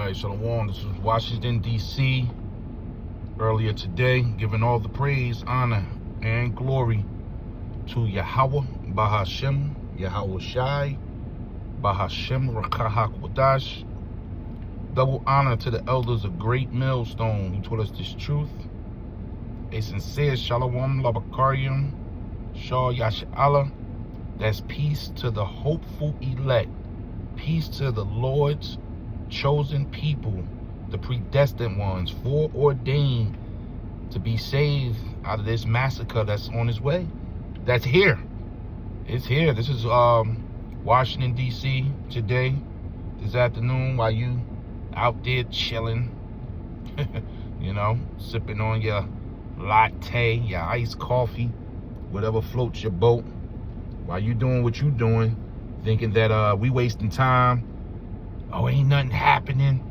right, Shalom. This was Washington, D.C. earlier today, giving all the praise, honor, and glory to Yahweh, Bahashem, Yahweh Shai, Bahashem, Rakahak Wadash. Double honor to the elders of Great Millstone who taught us this truth. A sincere Shalom, Labakarium, Shah Yasha'Allah. That's peace to the hopeful elect. Peace to the Lord's chosen people, the predestined ones, foreordained to be saved out of this massacre that's on its way. That's here. It's here. This is Washington, D.C. today, this afternoon, while you out there chilling, you know, sipping on your latte, your iced coffee, whatever floats your boat, while you doing what you doing, thinking that we wasting time. Oh, ain't nothing happening.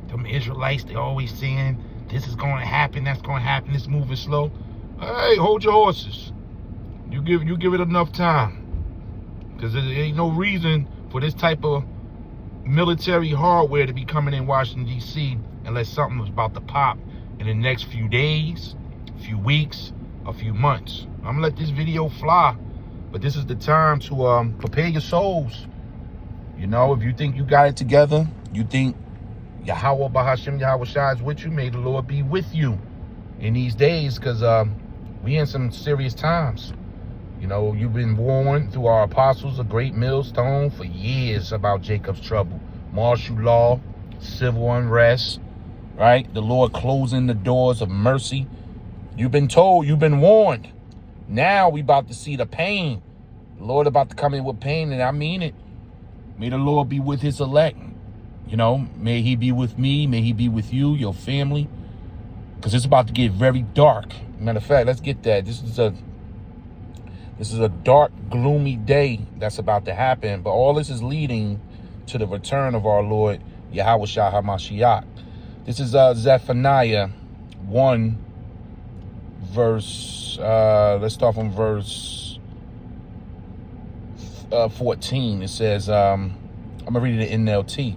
Them Israelites, they always saying this is going to happen, that's going to happen, it's moving slow. Hey, hold your horses. You give it enough time, because there ain't no reason for this type of military hardware to be coming in Washington, D.C. unless something was about to pop in the next few days, few weeks, a few months. I'm gonna let this video fly, but this is the time to prepare your souls. You know, if you think you got it together, you think Yahweh Bahashem, Yahweh Shai is with you, may the Lord be with you in these days, because we in some serious times. You know, you've been warned through our apostles of Great Millstone for years about Jacob's trouble, martial law, civil unrest, right? The Lord closing the doors of mercy. You've been told, you've been warned. Now we about to see the pain. The Lord about to come in with pain, and I mean it. May the Lord be with his elect. You know, may he be with me. May he be with you, your family. Because it's about to get very dark. Matter of fact, let's get that. This is a dark, gloomy day that's about to happen. But all this is leading to the return of our Lord, Yahweh Shah HaMashiach. This is Zephaniah 1, verse, let's start from verse 14. It says, I'm going to read it in NLT.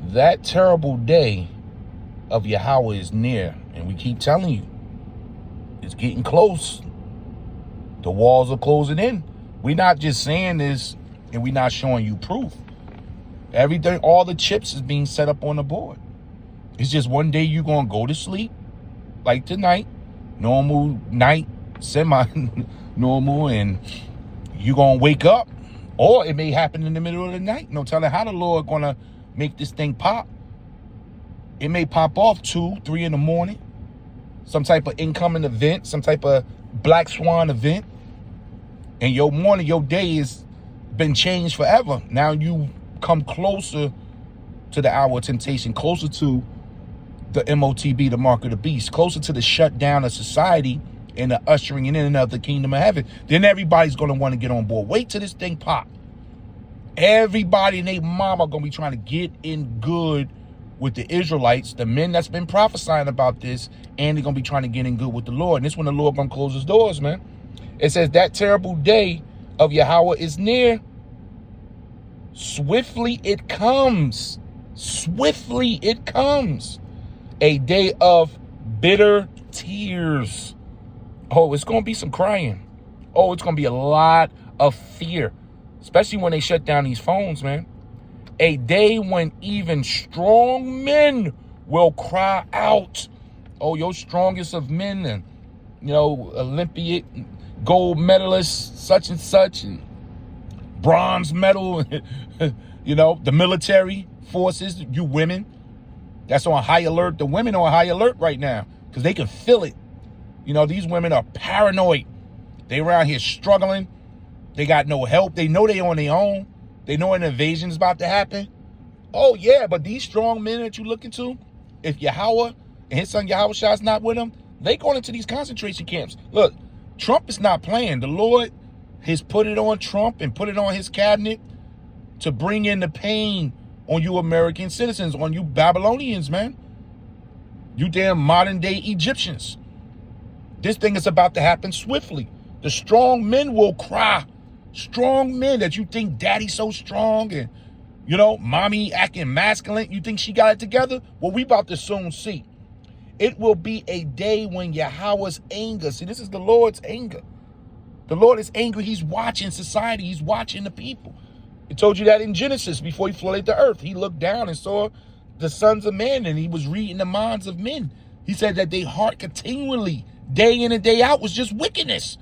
That terrible day of Yahweh is near. And we keep telling you, it's getting close. The walls are closing in. We're not just saying this and we're not showing you proof. Everything, all the chips is being set up on the board. It's just one day you're going to go to sleep, like tonight, normal night, semi-normal, and you're going to wake up, or it may happen in the middle of the night. No telling how the Lord going to make this thing pop. It may pop off 2, 3 in the morning. Some type of incoming event, some type of black swan event. And your morning, your day has been changed forever. Now you come closer to the hour of temptation, closer to the MOTB, the mark of the beast, closer to the shutdown of society and the ushering in of the kingdom of heaven. Then everybody's going to want to get on board. Wait till this thing pop. Everybody and their mama going to be trying to get in good with the Israelites, the men that's been prophesying about this, and they're going to be trying to get in good with the Lord. And this when the Lord going to close his doors, man. It says that terrible day of Yahweh is near. Swiftly it comes. Swiftly it comes. A day of bitter tears. Oh, it's going to be some crying. Oh, it's going to be a lot of fear, especially when they shut down these phones, man. A day when even strong men will cry out. Oh, your strongest of men, and, you know, Olympic gold medalists, such and such, and bronze medal, you know, the military forces, you women, that's on high alert. The women are on high alert right now because they can feel it. You know, these women are paranoid. They around here struggling. They got no help. They know they on their own. They know an invasion is about to happen. Oh, yeah, but these strong men that you looking to, if Yahweh and his son Yahweh Shah is not with them, they going into these concentration camps. Look, Trump is not playing. The Lord has put it on Trump and put it on his cabinet to bring in the pain on you American citizens, on you Babylonians, man. You damn modern day Egyptians. This thing is about to happen swiftly. The strong men will cry. Strong men that you think daddy's so strong and You know, mommy acting masculine. You think she got it together? Well, we about to soon see. It will be a day when Yahweh's anger. See, this is the Lord's anger. The Lord is angry. He's watching society. He's watching the people. He told you that in Genesis before he flooded the earth. He looked down and saw the sons of men, and he was reading the minds of men. He said that their heart continually, day in and day out, was just wickedness.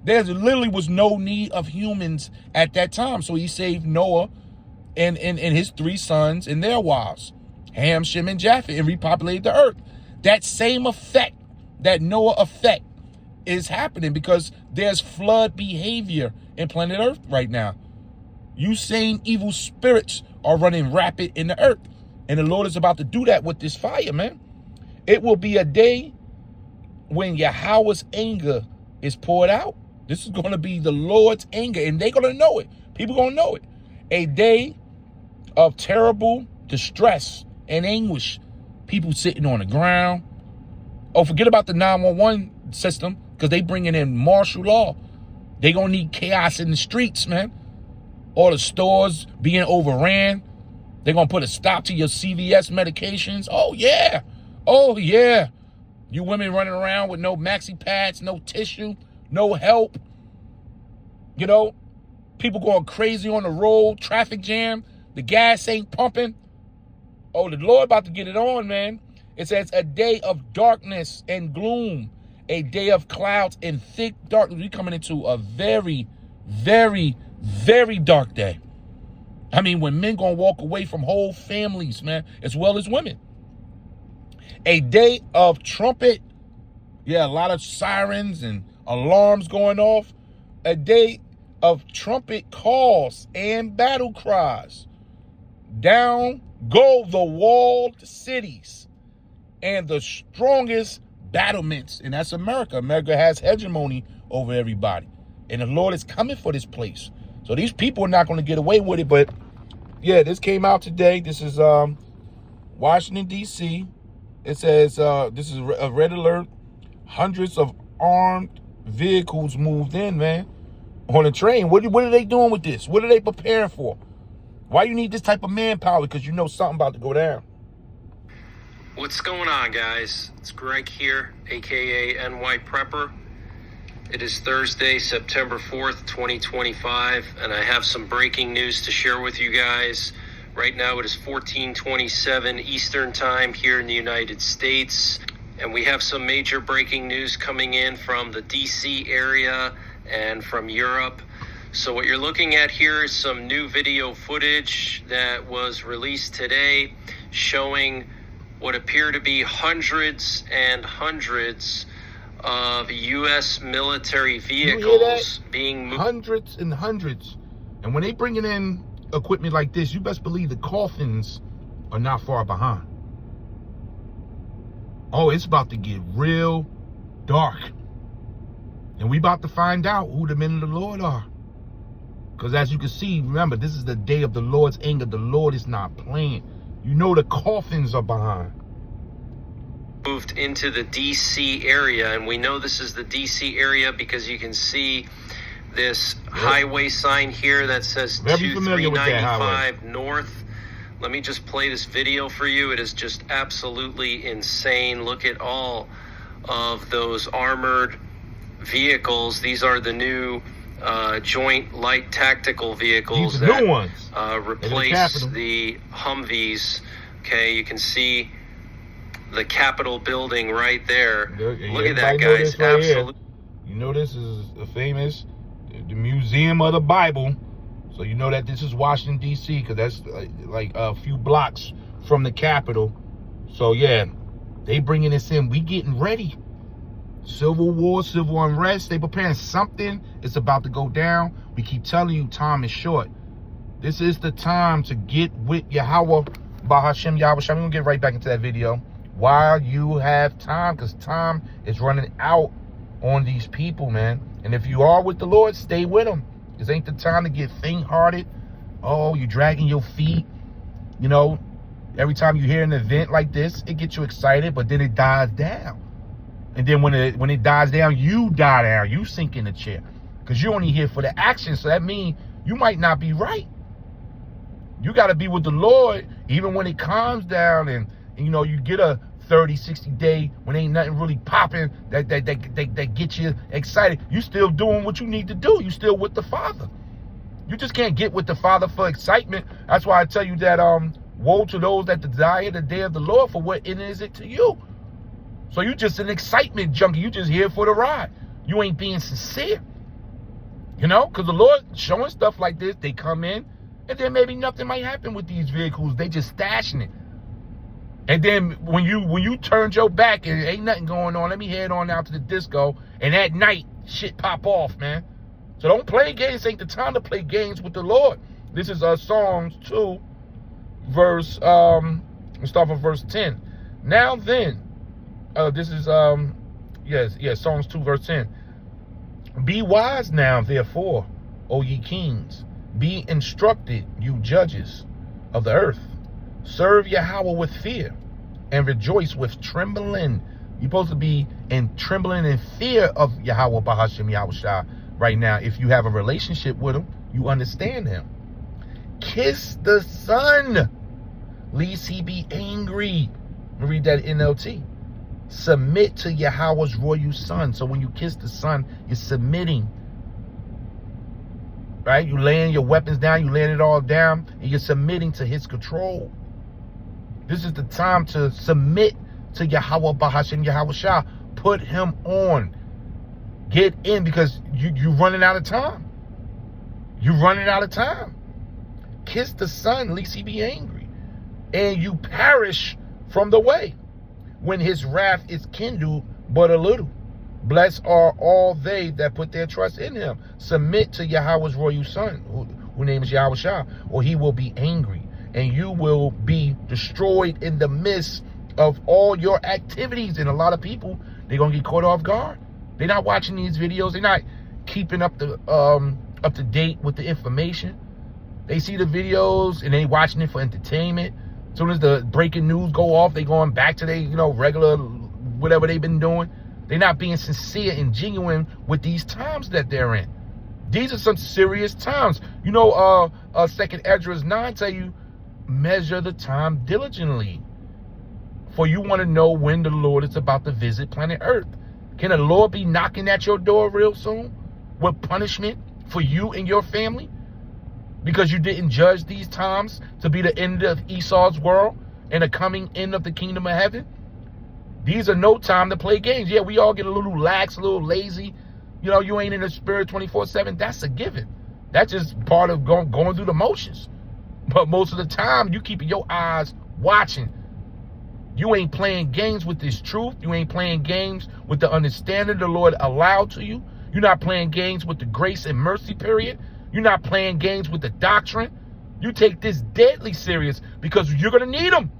There literally was no need of humans at that time. So he saved Noah and his 3 sons and their wives, Ham, Shem, and Japheth, and repopulated the earth. That same effect, that Noah effect, is happening because there's flood behavior in planet Earth right now. You same evil spirits are running rapid in the earth. And the Lord is about to do that with this fire, man. It will be a day when Yahweh's anger is poured out. This is going to be the Lord's anger, and they're going to know it. People going to know it. A day of terrible distress and anguish. People sitting on the ground. Oh, forget about the 911 system, because they bringing in martial law. They going to need chaos in the streets, man. All the stores being overran. They're going to put a stop to your CVS medications. Oh, yeah. Oh, yeah. You women running around with no maxi pads, no tissue, no help. You know, people going crazy on the road, traffic jam. The gas ain't pumping. Oh, the Lord about to get it on, man. It says a day of darkness and gloom, a day of clouds and thick darkness. We're coming into a very, very, very dark day. I mean, when men going to walk away from whole families, man, as well as women. A day of trumpet. Yeah, a lot of sirens and alarms going off. A day of trumpet calls and battle cries. Down go the walled cities and the strongest battlements. And that's America. America has hegemony over everybody. And the Lord is coming for this place. So these people are not going to get away with it. But yeah, this came out today. This is Washington, D.C. It says this is a red alert. Hundreds of armed vehicles moved in, man, on a train. What are they doing with this? What are they preparing for? Why you need this type of manpower? Because you know something about to go down. What's going on, guys? It's Greg here, a.k.a. NY Prepper. It is Thursday, September 4th, 2025, and I have some breaking news to share with you guys. Right now it is 14:27 Eastern Time here in the United States, and we have some major breaking news coming in from the DC area and from Europe. So what you're looking at here is some new video footage that was released today showing what appear to be hundreds and hundreds of U.S. military vehicles being moved. Hundreds and hundreds. And when they bringing in equipment like this, you best believe the coffins are not far behind. Oh, it's about to get real dark. And we about to find out who the men of the Lord are. Because as you can see, remember, this is the day of the Lord's anger. The Lord is not playing. You know the coffins are behind. Moved into the DC area, and we know this is the DC area because you can see this highway sign here that says 2395 North. Let me just play this video for you. It is just absolutely insane. Look at all of those armored vehicles. These are the new joint light tactical vehicles that replace the Humvees. Okay, you can see the Capitol building right there. Look at that, guys. Right absolutely. You know this is the famous, the Museum of the Bible. So you know that this is Washington, D.C., because that's like a few blocks from the Capitol. So yeah, they bringing this in. We getting ready. Civil war, civil unrest. They preparing something. It's about to go down. We keep telling you time is short. This is the time to get with Yahweh, Bahashem Yahweh. I'm going to get right back into that video while you have time, because time is running out on these people, man. And if you are with the Lord, stay with him. This ain't the time to get faint-hearted. Oh, you're dragging your feet. You know, every time you hear an event like this, it gets you excited, but then it dies down. And then when it dies down, you die down. You sink in the chair. Because you're only here for the action. So that means you might not be right. You got to be with the Lord even when it calms down and you get a 30, 60 day when ain't nothing really popping that gets you excited. You still doing what you need to do. You still with the Father. You just can't get with the Father for excitement. That's why I tell you that woe to those that desire the day of the Lord, for what is it to you? So you just an excitement junkie. You just here for the ride. You ain't being sincere. Because the Lord showing stuff like this, they come in, and then maybe nothing might happen with these vehicles. They just stashing it. And then when you turned your back and ain't nothing going on, let me head on out to the disco, and at night, shit pop off, man. So don't play games. Ain't the time to play games with the Lord. This is Psalms 2, verse, let's start from verse 10. Now then, this is, Psalms 2, verse 10. Be wise now, therefore, O ye kings. Be instructed, you judges of the earth. Serve Yahweh with fear and rejoice with trembling. You're supposed to be in trembling and fear of Yahweh Bahashem Yahushua right now. If you have a relationship with him, you understand him. Kiss the Son, lest he be angry. Let me read that NLT. Submit to Yahweh's royal Son. So when you kiss the Son, you're submitting. Right? You laying your weapons down, you laying it all down, and you're submitting to his control. This is the time to submit to Yahweh Bahashem Yahushua. Put him on. Get in, because you're running out of time. You're running out of time. Kiss the Son, lest he be angry, and you perish from the way, when his wrath is kindled but a little. Blessed are all they that put their trust in him. Submit to Yahweh's royal Son, whose name is Yahushua, or he will be angry, and you will be destroyed in the midst of all your activities. And a lot of people, they're going to get caught off guard. They're not watching these videos. They're not keeping up to date with the information. They see the videos and they watching it for entertainment. As soon as the breaking news go off, they going back to their, regular, whatever they've been doing. They're not being sincere and genuine with these times that they're in. These are some serious times. 2nd Esdras 9 tell you, measure the time diligently, for you want to know when the Lord is about to visit planet Earth. Can the Lord be knocking at your door real soon with punishment for you and your family? Because you didn't judge these times to be the end of Esau's world and the coming end of the kingdom of heaven? These are no time to play games. Yeah, we all get a little lax, a little lazy. You ain't in the spirit 24/7. That's a given. That's just part of going through the motions. But most of the time, you keeping your eyes watching. You ain't playing games with this truth. You ain't playing games with the understanding the Lord allowed to you. You're not playing games with the grace and mercy period. You're not playing games with the doctrine. You take this deadly serious, because you're going to need them.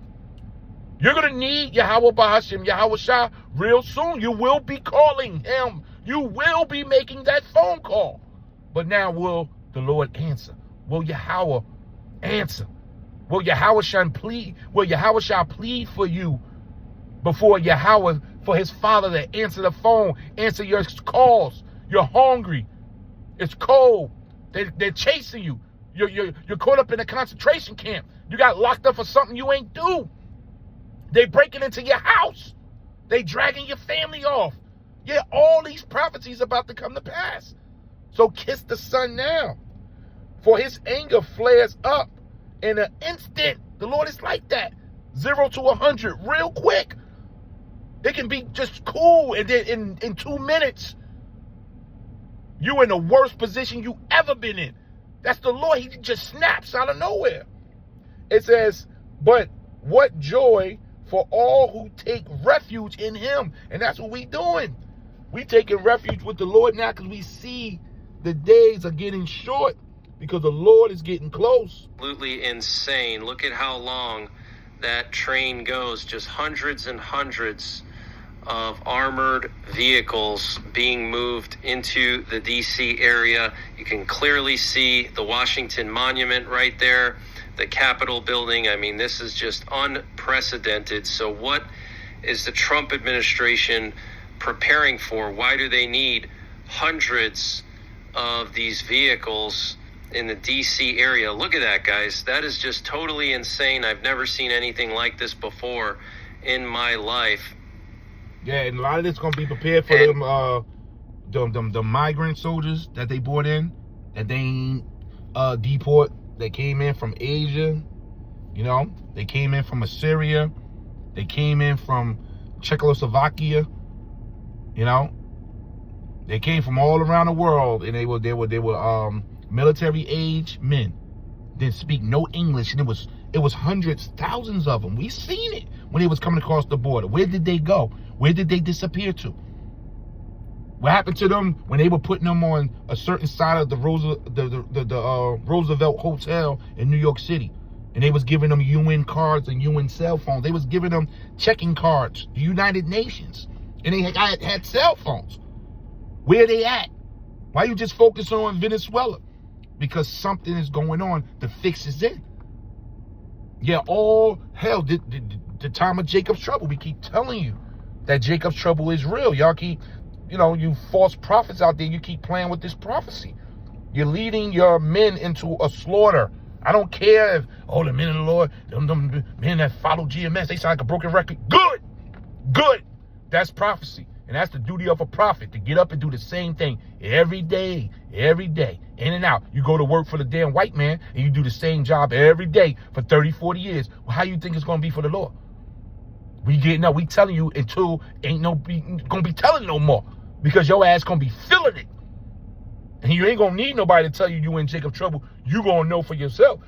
You're going to need Yahweh Bahashem Yahushua real soon. You will be calling him. You will be making that phone call. But now, will the Lord answer? Will Yahweh answer? Will Yahushua plead? Will Yahushua plead for you before Yahweh, for his Father to answer the phone, answer your calls? You're hungry. It's cold. They're chasing you. You're caught up in a concentration camp. You got locked up for something you ain't do. They breaking into your house. They dragging your family off. Yeah, all these prophecies about to come to pass. So kiss the Son now, for his anger flares up in an instant. The Lord is like that. 0 to 100 real quick. It can be just cool, and then in 2 minutes, you in the worst position you ever been in. That's the Lord. He just snaps out of nowhere. It says, but what joy for all who take refuge in him. And that's what we doing. We taking refuge with the Lord now, because we see the days are getting short, because the Lord is getting close. Absolutely insane. Look at how long that train goes. Just hundreds and hundreds of armored vehicles being moved into the DC area. You can clearly see the Washington Monument right there, the Capitol building. I mean, this is just unprecedented. So what is the Trump administration preparing for? Why do they need hundreds of these vehicles in the DC area. Look at that, guys. That is just totally insane. I've never seen anything like this before in my life. Yeah, and a lot of this gonna be prepared for the migrant soldiers that they brought in, that they ain't deport. They came in from Asia, you know. They came in from Assyria. They came in from Czechoslovakia, you know. They came from all around the world, and they were military age men. Didn't speak no English, and it was hundreds, thousands of them. We seen it when they was coming across the border. Where did they go? Where did they disappear to? What happened to them when they were putting them on a certain side of the Roosevelt Hotel in New York City, and they was giving them UN cards and UN cell phones? They was giving them checking cards, the United Nations, and they had cell phones. Where they at? Why you just focus on Venezuela? Because something is going on. The fix is in. Yeah, all hell, the time of Jacob's trouble. We keep telling you that Jacob's trouble is real. Y'all keep, you false prophets out there, you keep playing with this prophecy. You're leading your men into a slaughter. I don't care if, the men of the Lord, them men that follow GMS, they sound like a broken record. Good. That's prophecy. And that's the duty of a prophet, to get up and do the same thing every day, in and out. You go to work for the damn white man, and you do the same job every day for 30, 40 years. Well, how you think it's going to be for the Lord? We telling you until ain't going to be telling no more, because your ass going to be feeling it. And you ain't going to need nobody to tell you in Jacob's trouble. You going to know for yourself.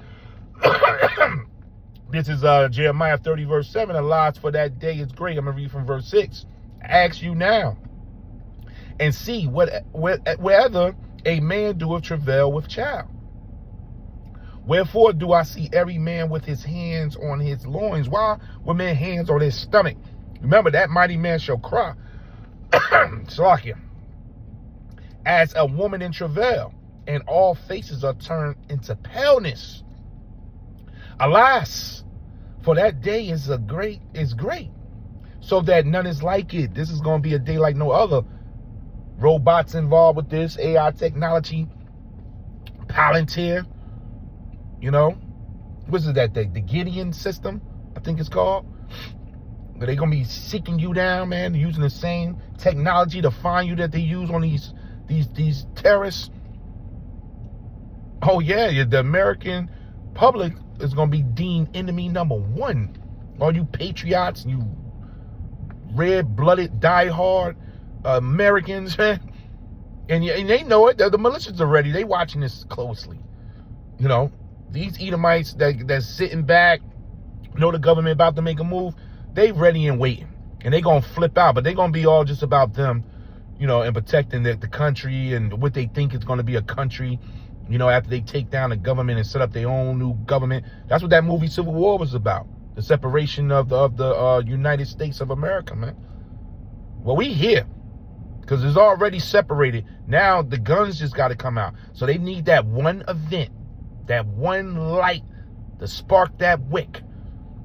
This is Jeremiah 30, verse 7. The odds for that day is great. I'm going to read from verse 6. Ask you now, and see whether a man doeth travail with child. Wherefore do I see every man with his hands on his loins? Why with men's hands on his stomach? Remember, that mighty man shall cry, Slakia, as a woman in travail, and all faces are turned into paleness. Alas, for that day is great, so that none is like it. This is going to be a day like no other. Robots involved with this, AI technology, Palantir, What's that day? The Gideon system, I think it's called. But they're going to be seeking you down, man, using the same technology to find you that they use on these terrorists. Oh, yeah, the American public is going to be deemed enemy number one. All you patriots, you red-blooded, die-hard Americans, and they know it. The militias are ready. They watching this closely. These Edomites that's sitting back, know the government about to make a move, they ready and waiting. And they going to flip out, but they going to be all just about them, and protecting the country and what they think is going to be a country, after they take down the government and set up their own new government. That's what that movie Civil War was about. The separation of the United States of America, man. Well, we here because it's already separated. Now the guns just got to come out. So they need that one event, that one light to spark that wick.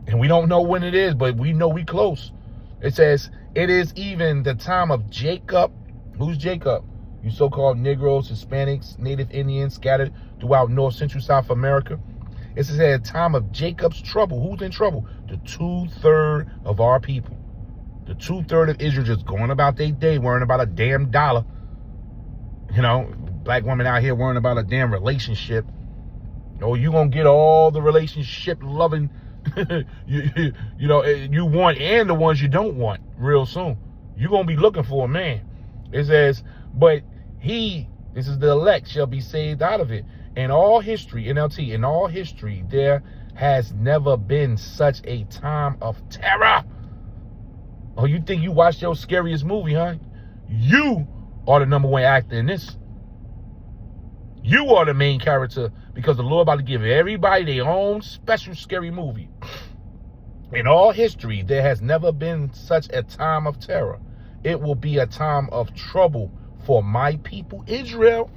And we don't know when it is, but we know we close. It says, it is even the time of Jacob. Who's Jacob? You so-called Negroes, Hispanics, Native Indians scattered throughout North, Central, South America. It says at the time of Jacob's trouble. Who's in trouble? The 2/3 of our people. The 2/3 of Israel just going about their day, worrying about a damn dollar. Black women out here worrying about a damn relationship. You gonna get all the relationship loving you want, and the ones you don't want real soon. You gonna be looking for a man. It says, but this is the elect, shall be saved out of it. In all history, NLT, in all history, there has never been such a time of terror. Oh, you think you watched your scariest movie, huh? You are the number one actor in this. You are the main character, because the Lord about to give everybody their own special scary movie. In all history, there has never been such a time of terror. It will be a time of trouble for my people, Israel.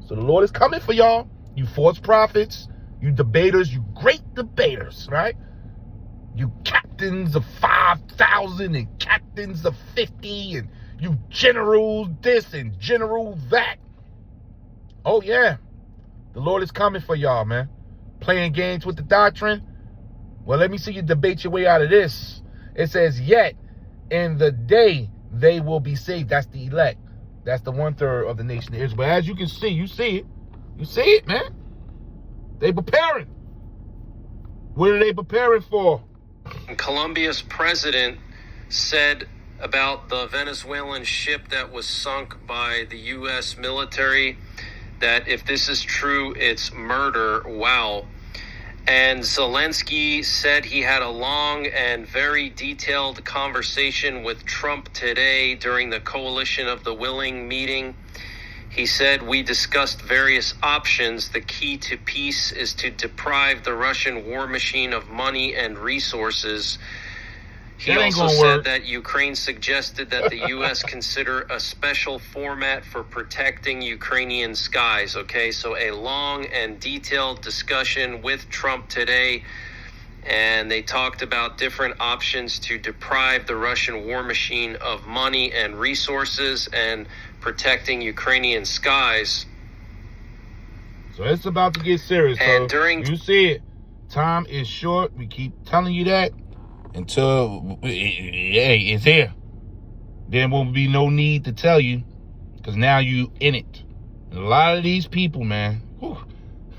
So the Lord is coming for y'all. You false prophets, you debaters, you great debaters, right? You captains of 5,000 and captains of 50, and you generals this and general that. Oh, yeah. The Lord is coming for y'all, man. Playing games with the doctrine. Well, let me see you debate your way out of this. It says, yet in the day they will be saved. That's the elect. That's the 1/3 of the nation of Israel. But as you can see, you see it. You see it, man. They preparing. What are they preparing for? Colombia's president said about the Venezuelan ship that was sunk by the U.S. military that if this is true, it's murder. Wow. And Zelensky said he had a long and very detailed conversation with Trump today during the Coalition of the Willing meeting. He said, we discussed various options. The key to peace is to deprive the Russian war machine of money and resources. He also said that Ukraine suggested that the U.S. consider a special format for protecting Ukrainian skies. Okay, so a long and detailed discussion with Trump today, and they talked about different options to deprive the Russian war machine of money and resources and protecting Ukrainian skies. So it's about to get serious, and bro. You see it. Time is short. We keep telling you that. Until, hey, it's here. There won't be no need to tell you, because now you in it. And a lot of these people, man,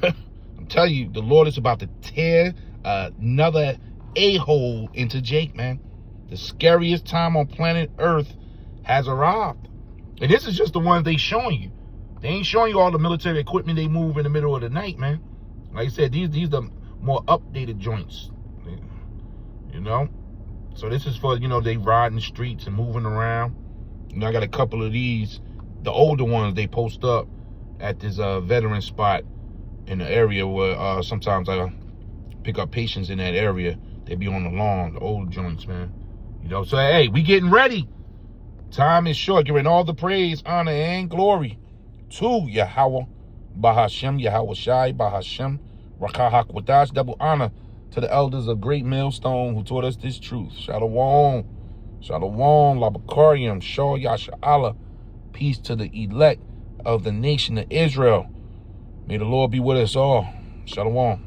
I'm telling you, the Lord is about to tear another a-hole into Jake, man. The scariest time on planet Earth has arrived. And this is just the ones they showing you. They ain't showing you all the military equipment they move in the middle of the night, man. Like I said, these the more updated joints. You know, so this is for, you know, they riding the streets and moving around. You know, I got a couple of these, the older ones they post up at this veteran spot in the area where sometimes I pick up patients in that area. They be on the lawn, the old joints, man. You know, so hey, we getting ready. Time is short, giving all the praise, honor, and glory to Yahweh, Bahashem, Yahweh Shai, Bahashem, Rakah HaKodash, double honor to the elders of Great Millstone who taught us this truth. Shalom. Shalom. Labakariam. Shaw Yasha'Allah. Peace to the elect of the nation of Israel. May the Lord be with us all. Shalom.